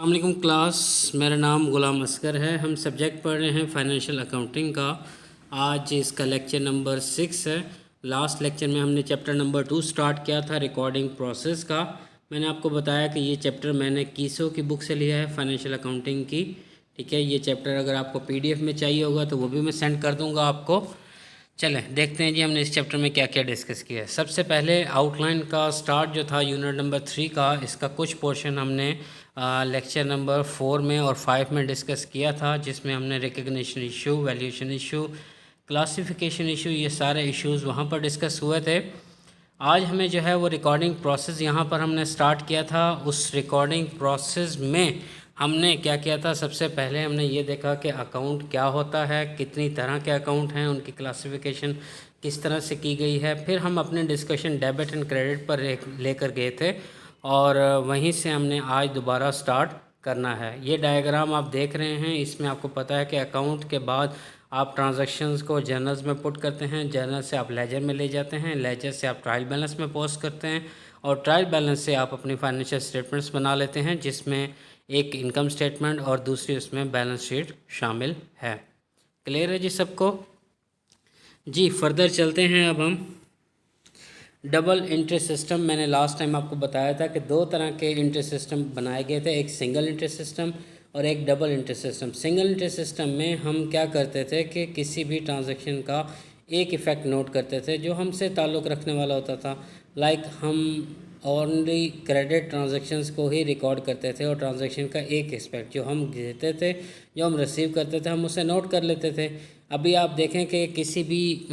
अस्सलामुअलैकुम क्लास, मेरा नाम गुलाम असगर है। हम सब्जेक्ट पढ़ रहे हैं फाइनेंशियल अकाउंटिंग का। आज इसका लेक्चर नंबर 6 है। लास्ट लेक्चर में हमने चैप्टर नंबर 2 स्टार्ट किया था रिकॉर्डिंग प्रोसेस का। मैंने आपको बताया कि ये चैप्टर मैंने कीसो की बुक से लिया है, फाइनेंशियल अकाउंटिंग की। ठीक है, ये चैप्टर अगर आपको PDF में चाहिए होगा तो वो भी मैं सेंड कर दूँगा आपको। चलें देखते हैं जी हमने इस चैप्टर में क्या क्या डिस्कस किया है। सबसे पहले आउटलाइन का स्टार्ट जो था यूनिट नंबर 3 का, इसका कुछ पोर्शन हमने लेक्चर नंबर 4 में और 5 में डिस्कस किया था, जिसमें हमने recognition issue, valuation issue, classification issue, ये सारे इश्यूज़ वहाँ पर डिस्कस हुए थे। आज हमें जो है वो रिकॉर्डिंग प्रोसेस यहाँ पर हमने स्टार्ट किया था। उस रिकॉर्डिंग प्रोसेस में हमने क्या किया था, सबसे पहले हमने ये देखा कि अकाउंट क्या होता है, कितनी तरह के अकाउंट हैं, उनकी क्लासिफिकेशन किस तरह से की गई है। फिर हम अपने डिस्कशन डेबिट एंड क्रेडिट पर लेकर गए थे और वहीं से हमने आज दोबारा स्टार्ट करना है। ये डायग्राम आप देख रहे हैं, इसमें आपको पता है कि अकाउंट के बाद आप ट्रांजैक्शंस को जर्नल्स में पुट करते हैं, जर्नल से आप लेजर में ले जाते हैं, लेजर से आप ट्रायल बैलेंस में पोस्ट करते हैं और ट्रायल बैलेंस से आप अपनी फाइनेंशियल स्टेटमेंट्स बना लेते हैं, जिसमें एक इनकम स्टेटमेंट और दूसरी उसमें बैलेंस शीट शामिल है। क्लियर है जी सबको? जी फर्दर चलते हैं। अब हम डबल इंटरेस्ट सिस्टम, मैंने लास्ट टाइम आपको बताया था कि दो तरह के इंटरेस्ट सिस्टम बनाए गए थे, एक सिंगल इंटरेस्ट सिस्टम और एक double interest system. Single interest system में हम क्या करते थे कि किसी भी ट्रांजैक्शन का एक इफ़ेक्ट नोट करते थे जो हमसे ताल्लुक़ रखने वाला होता था। लाइक हम ओनली क्रेडिट ट्रांजैक्शंस को ही रिकॉर्ड करते थे और ट्रांजैक्शन का एक एस्पेक्ट जो हम देते थे, जो हम रिसीव करते थे, हम उसे नोट कर लेते थे। अभी आप देखें कि किसी भी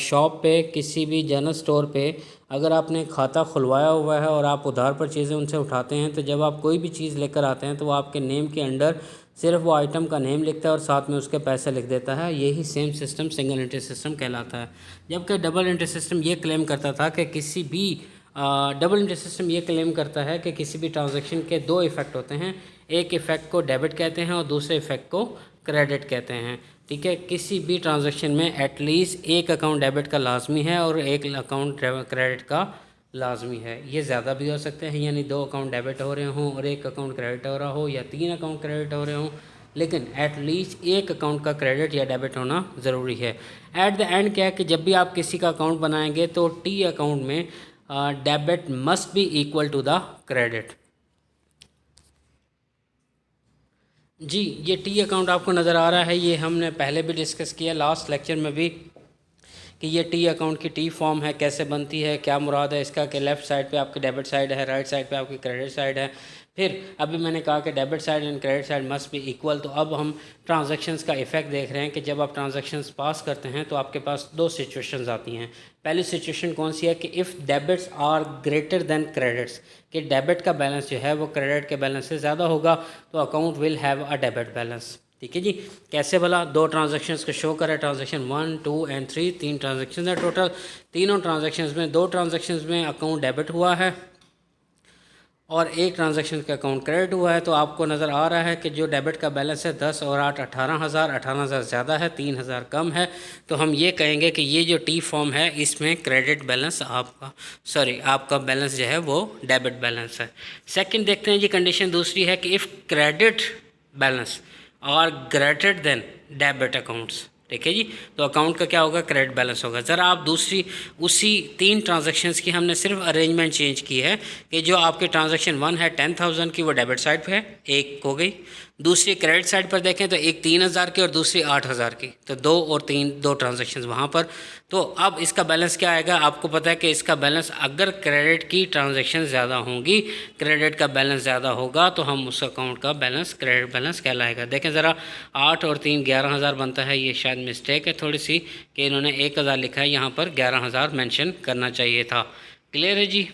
शॉप पे, किसी भी जनरल स्टोर पे अगर आपने खाता खुलवाया हुआ है और आप उधार पर चीज़ें उनसे उठाते हैं, तो जब आप कोई भी चीज़ लेकर आते हैं तो वो आपके नेम के अंडर सिर्फ वो आइटम का नेम लिखता है और साथ में उसके पैसे लिख देता है। यही same system single interest system कहलाता है। जबकि डबल इंटरेस्ट सिस्टम ये क्लेम करता था कि किसी भी डबल इंटरेस्ट सिस्टम ये क्लेम करता है कि किसी भी ट्रांजैक्शन के दो इफ़ेक्ट होते हैं। एक इफ़ेक्ट को डेबिट कहते हैं और दूसरे इफ़ेक्ट को क्रेडिट कहते हैं। ठीक है, किसी भी ट्रांजैक्शन में एटलीस्ट एक अकाउंट डेबिट का लाजमी है और एक अकाउंट क्रेडिट का लाजमी है। ये ज़्यादा भी हो सकते हैं, यानी दो अकाउंट डेबिट हो रहे हों और एक अकाउंट क्रेडिट हो रहा हो, या तीन अकाउंट क्रेडिट हो रहे हों, लेकिन एटलीस्ट एक अकाउंट का क्रेडिट या डेबिट होना ज़रूरी है। एट द एंड क्या है कि जब भी आप किसी का अकाउंट बनाएंगे तो टी अकाउंट में debit must be equal to the credit. जी ये टी अकाउंट आपको नज़र आ रहा है, ये हमने पहले भी डिस्कस किया लास्ट लेक्चर में भी कि ये टी अकाउंट की टी फॉर्म है, कैसे बनती है, क्या मुराद है इसका कि लेफ़्ट साइड पे आपकी डेबिट साइड है, राइट साइड पे आपकी क्रेडिट साइड है। फिर अभी मैंने कहा कि debit side and credit side must be equal. तो अब हम ट्रांजैक्शंस का इफेक्ट देख रहे हैं कि जब आप ट्रांजैक्शंस पास करते हैं तो आपके पास दो सिचुएशंस आती हैं। पहली सिचुएशन कौन सी है कि if debits are greater than credits, कि डेबिट का बैलेंस जो है वो क्रेडिट के बैलेंस से ज़्यादा होगा, तो account will have a debit balance. ठीक है जी, कैसे भला? दो ट्रांजैक्शंस को शो करें, ट्रांजैक्शन 1, 2 एंड 3, तीन ट्रांजैक्शंस हैं टोटल। तीनों ट्रांजैक्शंस में, दो ट्रांजैक्शंस में अकाउंट डेबिट हुआ है और एक ट्रांजैक्शन का अकाउंट क्रेडिट हुआ है। तो आपको नज़र आ रहा है कि जो डेबिट का बैलेंस है 10 और 8 18,000, 18,000 ज़्यादा है, 3,000 कम है। तो हम ये कहेंगे कि ये जो टी फॉर्म है इसमें क्रेडिट बैलेंस आपका बैलेंस जो है वो डेबिट बैलेंस है। सेकंड देखते हैं जी, कंडीशन दूसरी है कि if credit balance are greater than debit accounts. ठीक है जी, तो अकाउंट का क्या होगा? क्रेडिट बैलेंस होगा। ज़रा आप दूसरी उसी तीन ट्रांजैक्शंस की हमने सिर्फ अरेंजमेंट चेंज की है कि जो आपके ट्रांजैक्शन 1 है 10,000 की, वो डेबिट साइड पे है, एक हो गई। दूसरी क्रेडिट साइड पर देखें तो एक 3,000 की और दूसरी 8,000 की, तो दो और तीन, दो ट्रांजैक्शंस वहाँ पर। तो अब इसका बैलेंस क्या आएगा? आपको पता है कि इसका बैलेंस, अगर क्रेडिट की ट्रांजैक्शन ज़्यादा होंगी, क्रेडिट का बैलेंस ज़्यादा होगा, तो हम उस अकाउंट का बैलेंस क्रेडिट बैलेंस कहलाएगा। देखें ज़रा, 8 और 3 11,000 बनता है। ये शायद मिस्टेक है थोड़ी सी कि इन्होंने 1,000 लिखा है, यहाँ पर 11,000 मेंशन करना चाहिए था। क्लियर है जी?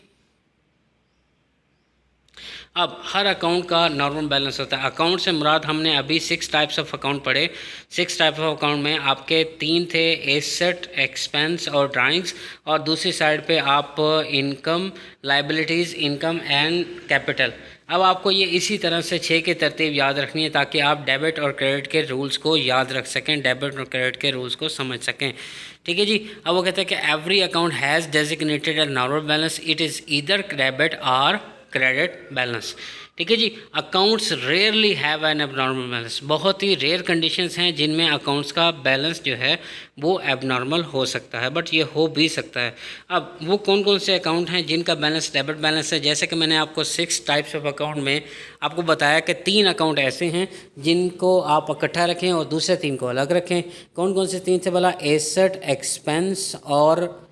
अब हर अकाउंट का नॉर्मल बैलेंस होता है। अकाउंट से मुराद हमने अभी 6 टाइप्स ऑफ अकाउंट पढ़े। 6 टाइप ऑफ अकाउंट में आपके 3 थे, एसेट, एक्सपेंस और ड्राइंग्स, और दूसरी साइड पे आप income, liabilities, income and capital. अब आपको ये इसी तरह से 6 की तरतीब याद रखनी है ताकि आप डेबिट और क्रेडिट के रूल्स को याद रख सकें, डेबिट और क्रेडिट के रूल्स को समझ सकें। ठीक है जी, अब वो कहते हैं कि every account has designated a normal balance, it is either debit or credit balance. ठीक है जी। Accounts rarely have an abnormal balance, बहुत ही रेयर कंडीशंस हैं जिनमें अकाउंट्स का बैलेंस जो है वो एबनॉर्मल हो सकता है, बट ये हो भी सकता है। अब वो कौन कौन से अकाउंट हैं जिनका बैलेंस डेबिट बैलेंस है? जैसे कि मैंने आपको 6 टाइप्स ऑफ अकाउंट में आपको बताया कि 3 अकाउंट ऐसे हैं जिनको आप इकट्ठा रखें और दूसरे 3 को अलग रखें। कौन कौन से 3 थे भला? एसेट, एक्सपेंस और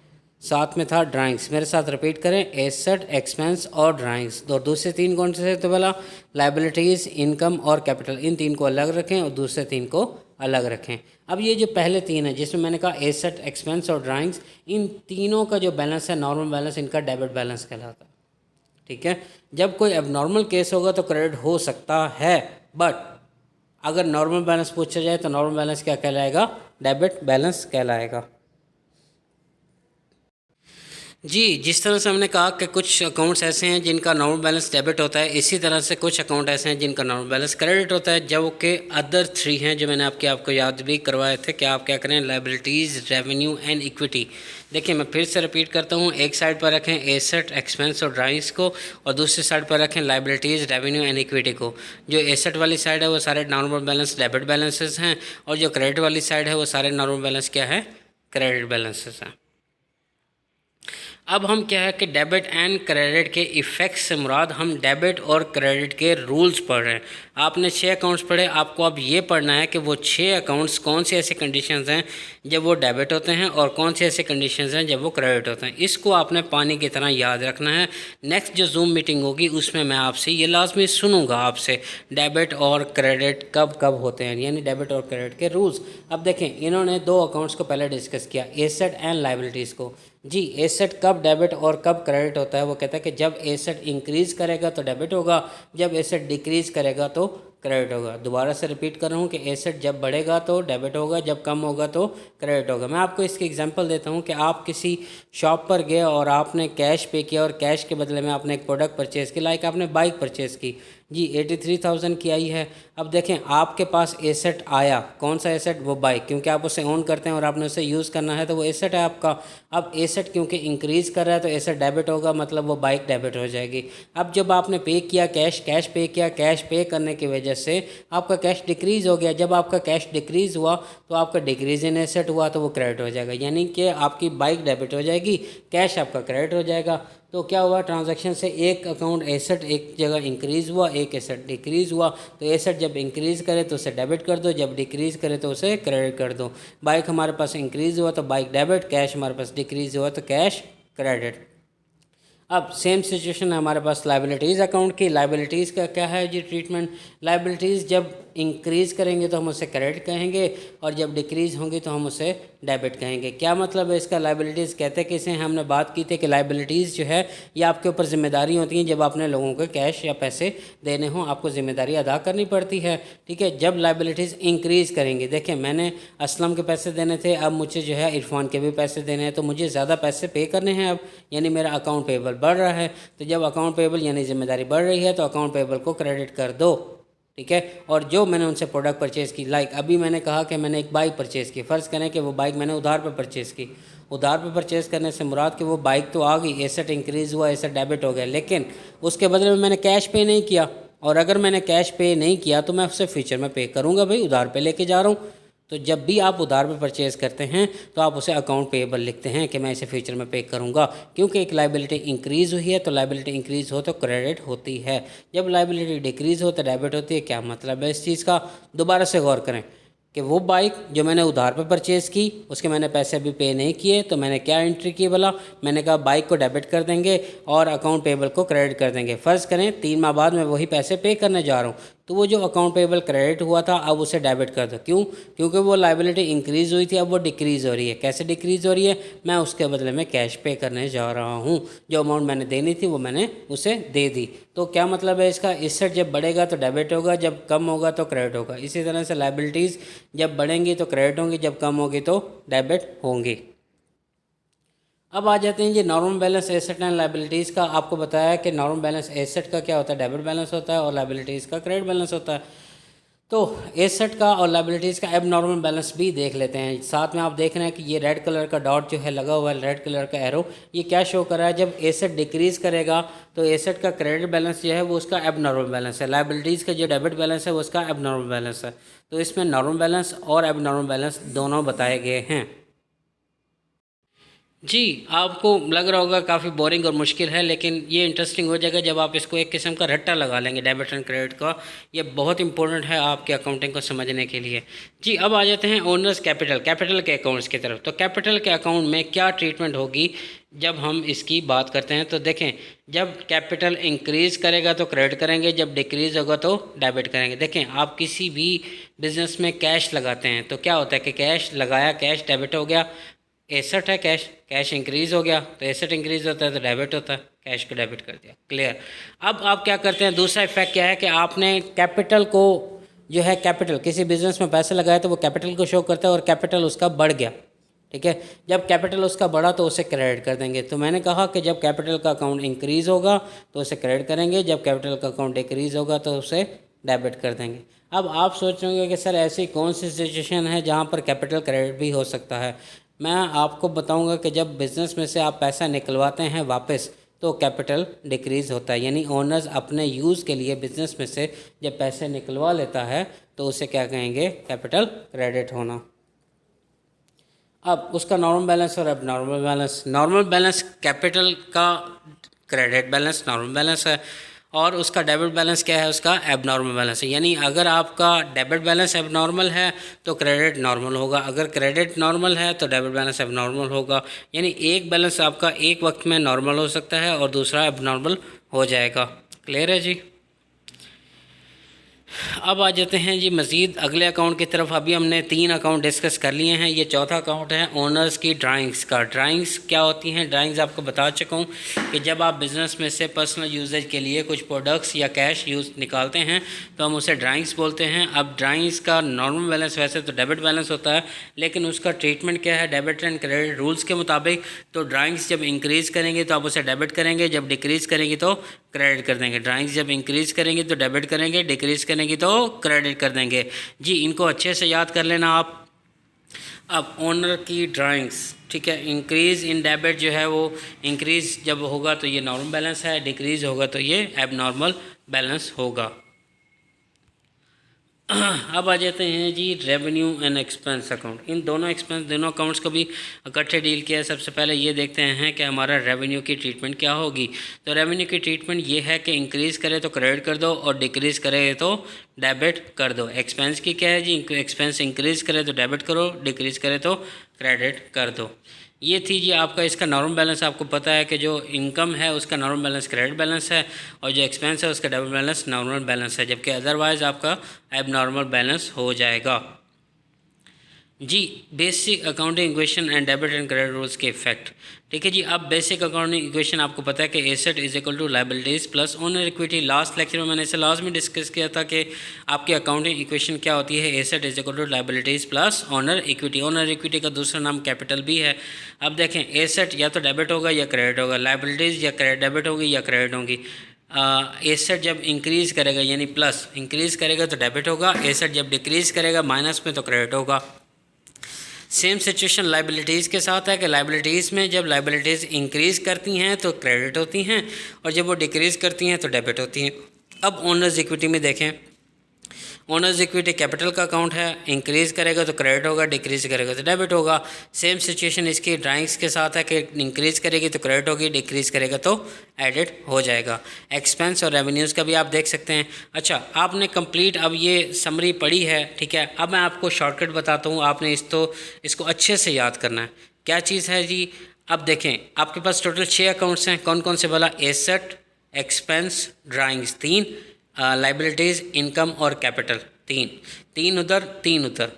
साथ में था ड्राइंग्स। मेरे साथ रिपीट करें, एसेट, एक्सपेंस और ड्राइंग्स। और दूसरे 3 कौन से थे तो बोला लाइबिलिटीज़, इनकम और कैपिटल। इन 3 को अलग रखें और दूसरे 3 को अलग रखें। अब ये जो पहले 3 है जिसमें मैंने कहा एसेट, एक्सपेंस और ड्राइंग्स, इन तीनों का जो बैलेंस है नॉर्मल बैलेंस, इनका डेबिट बैलेंस कहलाता है। ठीक है, जब कोई एबनॉर्मल केस होगा तो क्रेडिट हो सकता है, बट अगर नॉर्मल बैलेंस पूछा जाए तो नॉर्मल बैलेंस क्या कहलाएगा? डेबिट बैलेंस कहलाएगा। जी, जिस तरह से हमने कहा कि कुछ अकाउंट्स ऐसे हैं जिनका नॉर्मल बैलेंस डेबिट होता है, इसी तरह से कुछ अकाउंट ऐसे हैं जिनका नॉर्मल बैलेंस क्रेडिट होता है, जब के अदर 3 हैं जो मैंने आपको याद भी करवाए थे कि आप क्या करें, लाइबिलिटीज़, रेवेन्यू एंड इक्विटी। देखिए मैं फिर से रिपीट करता हूँ, एक साइड पर रखें एसेट, एक्सपेंस और ड्राइंग्स को, और दूसरी साइड पर रखें लाइबिलिटीज़, रेवेन्यू एंड इक्विटी को। जो एसेट वाली साइड है वो सारे नॉर्मल बैलेंस डेबिट बैलेंसेस हैं, और जो क्रेडिट वाली साइड है वो सारे नॉर्मल बैलेंस क्या है? क्रेडिट बैलेंसेस हैं। अब हम क्या है कि डेबिट एंड क्रेडिट के इफ़ेक्ट से मुराद हम डेबिट और क्रेडिट के रूल्स पढ़ रहे हैं। आपने 6 अकाउंट्स पढ़े, आपको अब ये पढ़ना है कि वो 6 अकाउंट्स कौन सी ऐसी कंडीशंस हैं जब वो डेबिट होते हैं और कौन सी ऐसी कंडीशंस हैं जब वो क्रेडिट होते हैं। इसको आपने पानी की तरह याद रखना है। नेक्स्ट जो जूम मीटिंग होगी उसमें मैं आपसे ये लाजमी सुनूंगा आपसे डेबिट और क्रेडिट कब कब होते हैं, यानी डेबिट और क्रेडिट के रूल्स। अब देखें, इन्होंने 2 अकाउंट्स को पहले डिस्कस किया, एसेट एंड लाइबिलिटीज़ को। जी, एसेट कब डेबिट और कब क्रेडिट होता है? वो कहता है कि जब एसेट इंक्रीज करेगा तो डेबिट होगा, जब एसेट डिक्रीज करेगा तो क्रेडिट होगा। दोबारा से रिपीट कर रहा हूँ कि एसेट जब बढ़ेगा तो डेबिट होगा, जब कम होगा तो क्रेडिट होगा। मैं आपको इसकी एग्जांपल देता हूँ कि आप किसी शॉप पर गए और आपने कैश पे किया, और कैश के बदले में आपने एक प्रोडक्ट परचेज़ की, लाइक आपने बाइक परचेज़ की जी, 83,000 की आई है। अब देखें, आपके पास एसेट आया, कौन सा एसेट? वो बाइक, क्योंकि आप उसे ओन करते हैं और आपने उसे यूज़ करना है तो वो एसेट है आपका। अब एसेट क्योंकि इंक्रीज़ कर रहा है तो एसेट डेबिट होगा, मतलब वो बाइक डेबिट हो जाएगी। अब जब आपने पे किया कैश पे किया, कैश पे करने की वजह से आपका कैश डिक्रीज़ हो गया। जब आपका कैश डिक्रीज़ हुआ तो आपका डिक्रीज़ इन एसेट हुआ तो वो क्रेडिट हो जाएगा, यानी कि आपकी बाइक डेबिट हो जाएगी, कैश आपका क्रेडिट हो जाएगा। तो क्या हुआ, ट्रांजैक्शन से एक अकाउंट एसेट एक जगह इंक्रीज़ हुआ, एक एसेट डिक्रीज़ हुआ। तो एसेट जब इंक्रीज़ करे तो उसे डेबिट कर दो, जब डिक्रीज़ करे तो उसे क्रेडिट कर दो। बाइक हमारे पास इंक्रीज़ हुआ तो बाइक डेबिट, कैश हमारे पास डिक्रीज़ हुआ तो कैश क्रेडिट। अब सेम सिचुएशन है हमारे पास लाइबिलिटीज़ अकाउंट की। लाइबिलिटीज़ का क्या है जी ट्रीटमेंट? लाइबिलिटीज़ जब इंक्रीज़ करेंगे तो हम उसे क्रेडिट कहेंगे, और जब डिक्रीज़ होंगी तो हम उसे डेबिट कहेंगे। क्या मतलब है इसका? लाइबिलिटीज़ कहते किसे हैं? हमने बात की थी कि लाइबिलिटीज़ जो है ये आपके ऊपर जिम्मेदारी होती हैं। जब आपने लोगों को कैश या पैसे देने हों आपको जिम्मेदारी अदा करनी पड़ती है। ठीक है, जब लाइबिलिटीज़ इंक्रीज़ करेंगे, देखिए मैंने असलम के पैसे देने थे, अब मुझे जो है इरफान के भी पैसे देने हैं, तो मुझे ज़्यादा पैसे पे करने हैं अब, यानी मेरा अकाउंट पेबल बढ़ रहा है। तो जब अकाउंट पेबल यानी जिम्मेदारी बढ़ रही है तो अकाउंट पेबल को क्रेडिट कर दो। ठीक है, और जो मैंने उनसे प्रोडक्ट परचेज़ की, लाइक अभी मैंने कहा कि मैंने एक बाइक परचेज़ की, फ़र्ज़ करें कि वो बाइक मैंने उधार पर परचेज़ की। उधार पर परचेज़ करने से मुराद कि वो बाइक तो आ गई, एसेट इंक्रीज़ हुआ, एसेट डेबिट हो गया, लेकिन उसके बदले में मैंने कैश पे नहीं किया। और अगर मैंने कैश पे नहीं किया तो मैं उससे फ्यूचर में पे करूँगा, भाई उधार पे लेके जा रहा हूँ। तो जब भी आप उधार पे परचेज़ करते हैं तो आप उसे अकाउंट पेएबल लिखते हैं कि मैं इसे फ्यूचर में पे करूंगा, क्योंकि एक लाइबिलिटी इंक्रीज़ हुई है तो लाइबिलिटी इंक्रीज़ हो तो क्रेडिट होती है, जब लाइबिलिटी डिक्रीज़ हो तो डेबिट होती है। क्या मतलब है इस चीज़ का? दोबारा से गौर करें कि वो बाइक जो मैंने उधार पे परचेज़ की उसके मैंने पैसे अभी पे नहीं किए, तो मैंने क्या एंट्री की भला? मैंने कहा बाइक को डेबिट कर देंगे और अकाउंट पेएबल को क्रेडिट कर देंगे। फ़र्ज़ करें 3 माह बाद मैं वही पैसे पे करने जा रहा हूँ, तो वो जो अकाउंट पेएबल क्रेडिट हुआ था अब उसे डेबिट कर दो। क्यों? क्योंकि वो लाइबिलिटी इंक्रीज़ हुई थी, अब वो डिक्रीज़ हो रही है। कैसे डिक्रीज़ हो रही है? मैं उसके बदले में कैश पे करने जा रहा हूँ, जो अमाउंट मैंने देनी थी वो मैंने उसे दे दी। तो क्या मतलब है इसका? एसेट जब बढ़ेगा तो डेबिट होगा, जब कम होगा तो क्रेडिट होगा। इसी तरह से लाइबिलिटीज़ जब बढ़ेंगी तो क्रेडिट होंगी, जब कम होगी तो डेबिट होंगी। अब आ जाते हैं जी normal balance asset and liabilities का। आपको बताया कि नॉर्मल बैलेंस एसेट का क्या होता है? डेबिट बैलेंस होता है, और लाइबिलिटीज़ का क्रेडिट बैलेंस होता है। तो एसेट का और लाइबिलिटीज़ का एब नॉर्मल बैलेंस भी देख लेते हैं। साथ में आप देख रहे हैं कि ये रेड कलर का डॉट जो है लगा हुआ है, रेड कलर का एरो, ये क्या शो कर रहा है, जब एसेट डिक्रीज़ करेगा तो एसेट का क्रेडिट बैलेंस जो है वो उसका एब नॉर्मल बैलेंस है, लाइबिलिटीज़ का जो डेबिट बैलेंस है वो उसका एब नॉर्मल बैलेंस है। तो इसमें नॉर्मल बैलेंस और एब नॉर्मल बैलेंस दोनों बताए गए हैं। जी, आपको लग रहा होगा काफ़ी बोरिंग और मुश्किल है, लेकिन ये इंटरेस्टिंग हो जाएगा जब आप इसको एक किस्म का रट्टा लगा लेंगे डेबिट एंड क्रेडिट का। ये बहुत इंपॉर्टेंट है आपके अकाउंटिंग को समझने के लिए। जी, अब आ जाते हैं ओनर्स कैपिटल के अकाउंट्स की तरफ। तो कैपिटल के अकाउंट में क्या ट्रीटमेंट होगी जब हम इसकी बात करते हैं। तो देखें, जब कैपिटल इंक्रीज़ करेगा तो क्रेडिट करेंगे, जब डिक्रीज़ होगा तो डेबिट करेंगे। देखें, आप किसी भी बिज़नेस में कैश लगाते हैं तो क्या होता है कि कैश लगाया, कैश डेबिट हो गया, एसेट है कैश, कैश इंक्रीज़ हो गया तो एसेट इंक्रीज़ होता है तो डेबिट होता है, कैश को डेबिट कर दिया। क्लियर। अब आप क्या करते हैं, दूसरा इफेक्ट क्या है कि आपने कैपिटल को जो है, कैपिटल किसी बिजनेस में पैसे लगाए तो वो कैपिटल को शो करता है और कैपिटल उसका बढ़ गया। ठीक है, जब कैपिटल उसका बढ़ा तो उसे क्रेडिट कर देंगे। तो मैंने कहा कि जब कैपिटल का अकाउंट इंक्रीज़ होगा तो उसे क्रेडिट करेंगे, जब कैपिटल का अकाउंट डिक्रीज़ होगा तो उसे डेबिट कर देंगे। अब आप सोच रहे होंगे कि सर ऐसी कौन सी सिचुएशन है जहाँ पर कैपिटल क्रेडिट भी हो सकता है। मैं आपको बताऊंगा कि जब बिज़नेस में से आप पैसा निकलवाते हैं वापस तो कैपिटल डिक्रीज़ होता है, यानी ओनर्स अपने यूज़ के लिए बिज़नेस में से जब पैसे निकलवा लेता है तो उसे क्या कहेंगे, कैपिटल क्रेडिट होना। अब उसका नॉर्मल बैलेंस और अब नॉर्मल बैलेंस कैपिटल का क्रेडिट बैलेंस नॉर्मल बैलेंस है और उसका डेबिट बैलेंस क्या है, उसका एबनॉर्मल बैलेंस है। यानी अगर आपका डेबिट बैलेंस एबनॉर्मल है तो क्रेडिट नॉर्मल होगा, अगर क्रेडिट नॉर्मल है तो डेबिट बैलेंस एबनॉर्मल होगा। यानी एक बैलेंस आपका एक वक्त में नॉर्मल हो सकता है और दूसरा एबनॉर्मल हो जाएगा। क्लियर है जी। अब आ जाते हैं जी मज़ीद अगले अकाउंट की तरफ। अभी हमने 3 अकाउंट डिस्कस कर लिए हैं, ये चौथा अकाउंट है ओनर्स की ड्राइंग्स का। ड्राइंग्स क्या होती हैं, ड्राइंग्स आपको बता चुका हूँ कि जब आप बिज़नेस में से पर्सनल यूजेज के लिए कुछ प्रोडक्ट्स या कैश यूज़ निकालते हैं तो हम उसे ड्राइंग्स बोलते हैं। अब ड्राइंग्स का नॉर्मल बैलेंस वैसे तो डेबिट बैलेंस होता है, लेकिन उसका ट्रीटमेंट क्या है, डेबिट एंड क्रेडिट रूल्स के मुताबिक। तो ड्राइंग्स जब इंक्रीज़ करेंगे तो आप उसे डेबिट करेंगे, जब डिक्रीज़ करेंगे तो क्रेडिट कर देंगे। ड्राइंग्स जब इंक्रीज़ करेंगे तो डेबिट करेंगे, डिक्रीज़ करेंगे तो क्रेडिट कर देंगे। जी, इनको अच्छे से याद कर लेना आप। अब ओनर की ड्राइंग्स, ठीक है, इंक्रीज़ इन डेबिट जो है वो इंक्रीज़ जब होगा तो ये नॉर्मल बैलेंस है, डिक्रीज़ होगा तो ये एबनॉर्मल बैलेंस होगा। अब आ जाते हैं जी रेवेन्यू एंड एक्सपेंस अकाउंट। इन दोनों अकाउंट्स को भी इकट्ठे डील किया है। सबसे पहले ये देखते हैं कि हमारा रेवेन्यू की ट्रीटमेंट क्या होगी। तो रेवेन्यू की ट्रीटमेंट ये है कि इंक्रीज़ करे तो क्रेडिट कर दो और डिक्रीज़ करे तो डेबिट कर दो। एक्सपेंस की क्या है जी, एक्सपेंस इंक्रीज़ करे तो डेबिट करो, डिक्रीज़ करे तो क्रेडिट कर दो। ये थी जी आपका इसका नॉर्मल बैलेंस। आपको पता है कि जो इनकम है उसका नॉर्मल बैलेंस क्रेडिट बैलेंस है और जो एक्सपेंस है उसका डेबिट बैलेंस नॉर्मल बैलेंस है, जबकि अदरवाइज़ आपका एब नॉर्मल बैलेंस हो जाएगा। जी, basic accounting equation and debit and credit rules के इफेक्ट। ठीक है जी, अब बेसिक अकाउंटिंग इक्वेशन आपको पता है कि asset is equal to liabilities plus owner equity. Last lecture में मैंने इसे लास्ट में डिस्कस किया था कि आपकी अकाउंटिंग इक्वेशन क्या होती है, asset is equal to liabilities plus owner equity. Owner equity का दूसरा नाम कैपिटल भी है। अब देखें, एसेट या तो डेबिट होगा या क्रेडिट होगा, लायबिलिटीज़ या डेबिट होगी या क्रेडिट होगी। एसेट जब इंक्रीज़ करेगा यानी प्लस इंक्रीज़ करेगा तो डेबिट होगा, एसेट जब डिक्रीज़ करेगा माइनस में तो क्रेडिट होगा। सेम सिचुएशन लाइबिलिटीज़ के साथ है कि लाइबिलिटीज़ में जब लाइबिलिटीज़ इंक्रीज़ करती हैं तो क्रेडिट होती हैं और जब वो डिक्रीज़ करती हैं तो डेबिट होती हैं। अब ओनर्स इक्विटी में देखें, ओनर्स इक्विटी कैपिटल का अकाउंट है, इंक्रीज़ करेगा तो क्रेडिट होगा, डिक्रीज़ करेगा तो डेबिट होगा। सेम सिचुएशन इसकी ड्राइंग्स के साथ है कि इंक्रीज़ करेगी तो क्रेडिट होगी, डिक्रीज़ करेगा तो एडिट हो जाएगा। एक्सपेंस और रेवेन्यूज़ का भी आप देख सकते हैं। अच्छा, आपने कंप्लीट अब ये समरी पढ़ी है, ठीक है। अब मैं आपको शॉर्टकट बताता हूँ, आपने इसको अच्छे से याद करना है। क्या चीज़ है जी, अब देखें आपके पास टोटल 6 अकाउंट्स हैं। कौन कौन से बोला, asset, expense, drawings 3, liabilities, income और कैपिटल 3 उधर।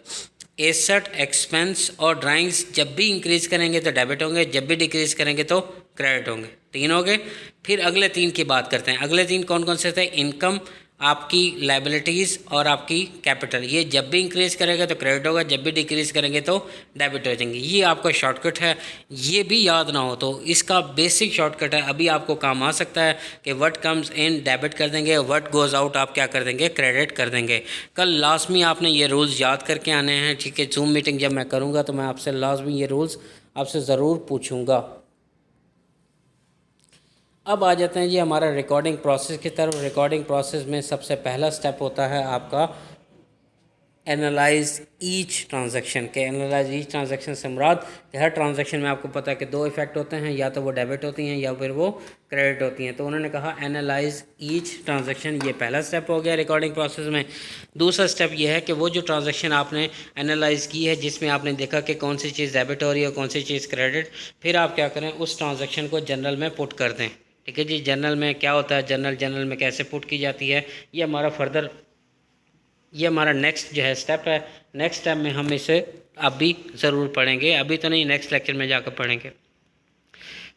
एसेट, एक्सपेंस और ड्राइंग्स जब भी इंक्रीज़ करेंगे तो डेबिट होंगे, जब भी डिक्रीज़ करेंगे तो क्रेडिट होंगे। 3 हो गए। फिर अगले 3 की बात करते हैं। अगले 3 कौन कौन से थे, इनकम आपकी लायबिलिटीज़ और आपकी कैपिटल, ये जब भी इंक्रीज करेगा तो क्रेडिट होगा, जब भी डिक्रीज करेंगे तो डेबिट हो जाएंगे। ये आपका शॉर्टकट है, ये भी याद ना हो तो इसका बेसिक शॉर्टकट है, अभी आपको काम आ सकता है कि व्हाट कम्स इन डेबिट कर देंगे, व्हाट गोज़ आउट आप क्या कर देंगे, क्रेडिट कर देंगे। कल लाजमी आपने ये रूल्स याद करके आने हैं, ठीक है। जूम मीटिंग जब मैं करूँगा तो मैं आपसे लाजमी ये रूल्स आपसे ज़रूर पूछूँगा। अब आ जाते हैं जी हमारा रिकॉर्डिंग प्रोसेस की तरफ। रिकॉर्डिंग प्रोसेस में सबसे पहला स्टेप होता है आपका एनालाइज ईच ट्रांजैक्शन के। एनालाइज ईच ट्रांजैक्शन से मुराद कि हर ट्रांजैक्शन में आपको पता है कि दो इफेक्ट होते हैं, या तो वो डेबिट होती हैं या फिर वो क्रेडिट होती हैं। तो उन्होंने कहा एनालाइज ईच ट्रांजैक्शन, ये पहला स्टेप हो गया रिकॉर्डिंग प्रोसेस में। दूसरा स्टेप ये है कि वो जो ट्रांजैक्शन आपने एनालाइज की है, जिसमें आपने देखा कि कौन सी चीज़ डेबिट हो रही है और कौन सी चीज़ क्रेडिट, फिर आप क्या करें, उस ट्रांजैक्शन को जर्नल में पुट कर दें। ठीक है जी। जर्नल में क्या होता है, जर्नल में कैसे पुट की जाती है, ये हमारा नेक्स्ट जो है स्टेप है। नेक्स्ट स्टेप में हम इसे अभी ज़रूर पढ़ेंगे, अभी तो नहीं, नेक्स्ट लेक्चर में जाकर पढ़ेंगे।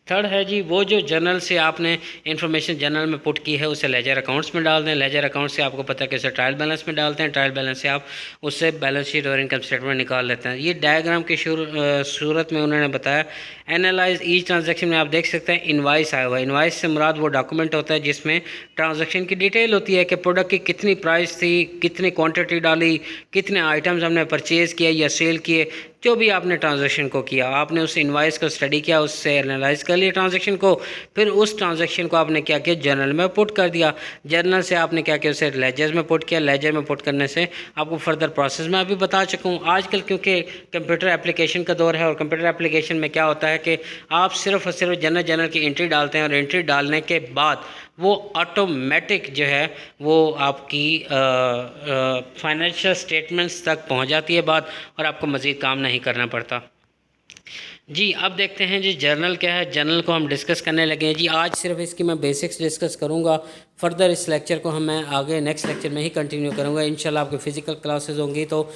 थर्ड है जी, वो जो जर्नल से आपने इन्फॉर्मेशन जर्नल में पुट की है उसे लेजर अकाउंट्स में डाल दें। लेजर अकाउंट से आपको पता है कि उसे ट्रायल बैलेंस में डालते हैं, ट्रायल बैलेंस से आप उससे बैलेंस शीट और इनकम स्टेटमेंट निकाल लेते हैं। ये डायग्राम की सूरत में उन्होंने बताया। एनालाइज ईच ट्रांजैक्शन में आप देख सकते हैं इनवाइस आया हुआ है। इनवाइस से मुराद वो डॉक्यूमेंट होता है जिसमें ट्रांजैक्शन की डिटेल होती है कि प्रोडक्ट की कितनी प्राइस थी, कितनी क्वांटिटी डाली, कितने आइटम्स हमने परचेज़ किया या सेल किए, जो भी आपने ट्रांजैक्शन को किया, आपने उस इनवाइस को स्टडी किया, उससे एनालाइज कर लिया ट्रांजैक्शन को, फिर उस ट्रांजैक्शन को आपने क्या किया, जर्नल में पुट कर दिया। जर्नल से आपने क्या किया, उसे लेजर में पुट किया। लेजर में पुट करने से आपको फर्दर प्रोसेस में अभी बता चुका हूँ। आजकल क्योंकि कंप्यूटर एप्लीकेशन का दौर है और कंप्यूटर एप्लीकेशन में क्या होता है कि आप सिर्फ और सिर्फ जर्नल की एंट्री डालते हैं और एंट्री डालने के बाद वो ऑटोमेटिक जो है वो आपकी फाइनेंशियल स्टेटमेंट्स तक पहुंच जाती है बात, और आपको मज़ीद काम नहीं करना पड़ता जी। अब देखते हैं जी जर्नल क्या है। जर्नल को हम डिस्कस करने लगे हैं जी। आज सिर्फ इसकी मैं बेसिक्स डिस्कस करूंगा, फर्दर इस लेक्चर को मैं आगे नेक्स्ट लेक्चर में ही कंटिन्यू करूंगा। इंशाल्लाह आपकी फ़िज़िकल क्लासेस होंगी तो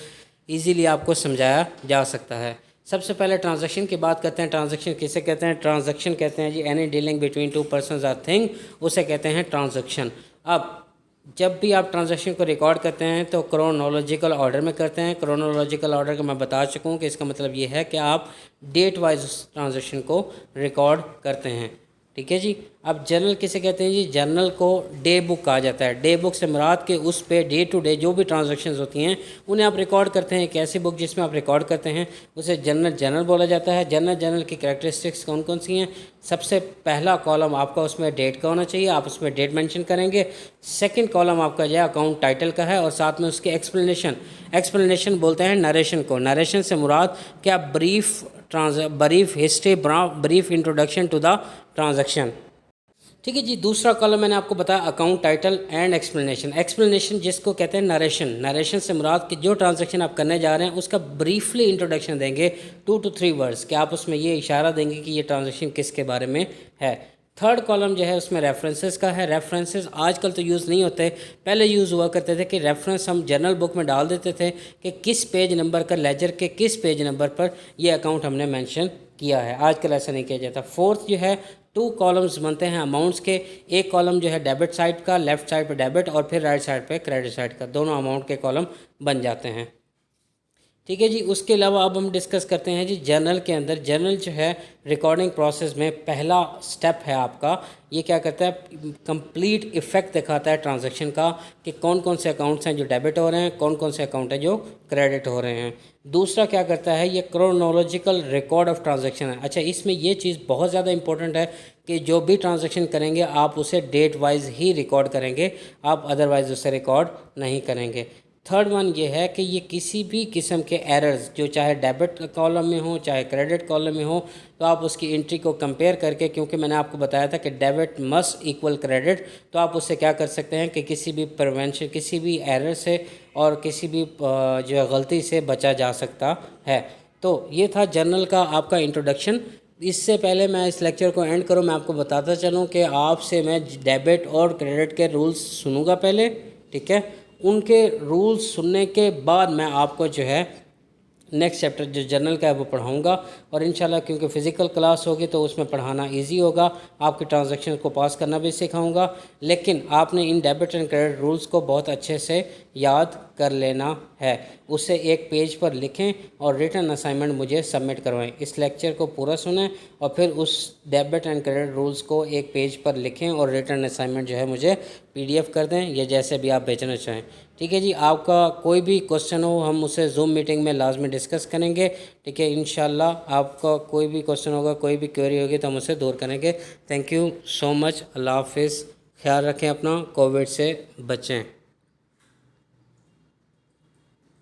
ईज़िली आपको समझाया जा सकता है। सबसे पहले ट्रांजैक्शन की बात करते हैं। ट्रांजैक्शन किसे कहते हैं? ट्रांजैक्शन कहते हैं जी any dealing between two persons or thing, उसे कहते हैं ट्रांजैक्शन। अब जब भी आप ट्रांजैक्शन को रिकॉर्ड करते हैं तो क्रोनोलॉजिकल ऑर्डर में करते हैं। क्रोनोलॉजिकल ऑर्डर का मैं बता चुका हूँ कि इसका मतलब ये है कि आप डेट वाइज उस ट्रांजैक्शन को रिकॉर्ड करते हैं। ठीक है जी। अब जर्नल किसे कहते हैं जी? जर्नल को डे बुक कहा जाता है। डे बुक से मुराद के उस पे डे टू डे जो भी ट्रांजैक्शंस होती हैं उन्हें आप रिकॉर्ड करते हैं। एक ऐसी बुक जिसमें आप रिकॉर्ड करते हैं उसे जर्नल बोला जाता है। जर्नल की कैरेक्टरिस्टिक्स कौन कौन सी हैं? सबसे पहला कॉलम आपका उसमें डेट का होना चाहिए, आप उसमें डेट मेंशन करेंगे। सेकंड कॉलम आपका जो है अकाउंट टाइटल का है और साथ में उसके एक्सप्लेनेशन बोलते हैं नरेशन को। नरेशन से मुराद क्या? Brief history, brief introduction to the transaction. ठीक है जी। दूसरा कॉलम मैंने आपको बताया अकाउंट टाइटल एंड एक्सप्लेनेशन जिसको कहते हैं नरेशन से मुराद कि जो ट्रांजैक्शन आप करने जा रहे हैं उसका ब्रीफली इंट्रोडक्शन देंगे 2 to 3 वर्ड्स कि आप उसमें ये इशारा देंगे कि ये ट्रांजैक्शन किसके बारे में है। थर्ड कॉलम जो है उसमें रेफरेंसेस का है। रेफरेंसेस आजकल तो यूज़ नहीं होते, पहले यूज़ हुआ करते थे कि रेफरेंस हम जर्नल बुक में डाल देते थे कि किस पेज नंबर का, लेजर के किस पेज नंबर पर ये अकाउंट हमने मेंशन किया है। आजकल ऐसा नहीं किया जाता। फोर्थ जो है 2 कॉलम्स बनते हैं अमाउंट्स के। एक कॉलम जो है डेबिट साइड का, लेफ्ट साइड पे डेबिट, और फिर राइट साइड पे क्रेडिट साइड का, दोनों अमाउंट के कॉलम बन जाते हैं। ठीक है जी। उसके अलावा अब हम डिस्कस करते हैं जी जर्नल के अंदर। जर्नल जो है रिकॉर्डिंग प्रोसेस में पहला स्टेप है आपका। ये क्या करता है? कंप्लीट इफेक्ट दिखाता है ट्रांजैक्शन का कि कौन कौन से अकाउंट्स हैं जो डेबिट हो रहे हैं, कौन कौन से अकाउंट हैं जो क्रेडिट हो रहे हैं। दूसरा क्या करता है? ये क्रोनोलॉजिकल रिकॉर्ड ऑफ ट्रांजैक्शन है। अच्छा, इसमें ये चीज़ बहुत ज़्यादा इंपॉर्टेंट है कि जो भी ट्रांजैक्शन करेंगे आप उसे डेट वाइज ही रिकॉर्ड करेंगे, आप अदरवाइज उसे रिकॉर्ड नहीं करेंगे। थर्ड वन ये है कि ये किसी भी किस्म के एरर्स जो चाहे डेबिट कॉलम में हो चाहे क्रेडिट कॉलम में हो, तो आप उसकी एंट्री को कंपेयर करके, क्योंकि मैंने आपको बताया था कि डेबिट मस्ट इक्वल क्रेडिट, तो आप उससे क्या कर सकते हैं कि किसी भी प्रिवेंशन, किसी भी एरर से और किसी भी जो है गलती से बचा जा सकता है। तो ये था जर्नल का आपका इंट्रोडक्शन। इससे पहले मैं इस लेक्चर को एंड करूँ, मैं आपको बताता चलूँ कि आपसे मैं डेबिट और क्रेडिट के रूल्स सुनूंगा पहले, ठीक है। उनके रूल्स सुनने के बाद मैं आपको जो है नेक्स्ट चैप्टर जो जर्नल का है वो पढ़ाऊँगा, और इंशाल्लाह क्योंकि फ़िज़िकल क्लास होगी तो उसमें पढ़ाना इजी होगा, आपके ट्रांजैक्शन को पास करना भी सिखाऊंगा। लेकिन आपने in debit and credit rules को बहुत अच्छे से याद कर लेना है, उसे एक पेज पर लिखें और रिटन असाइनमेंट मुझे सबमिट करवाएं। इस लेक्चर को पूरा सुनें और फिर उस डेबिट एंड क्रेडिट रूल्स को एक पेज पर लिखें और रिटन असाइनमेंट जो है मुझे PDF कर दें, या जैसे भी आप भेजना चाहें। ठीक है जी, आपका कोई भी क्वेश्चन हो हम उसे जूम मीटिंग में लाजमी डिस्कस करेंगे। ठीक है, इंशाल्लाह आपका कोई भी क्वेश्चन होगा, कोई भी क्वेरी होगी तो हम उसे दूर करेंगे। Thank you so much. अल्लाह हाफिज़। ख्याल रखें अपना, कोविड से बचें।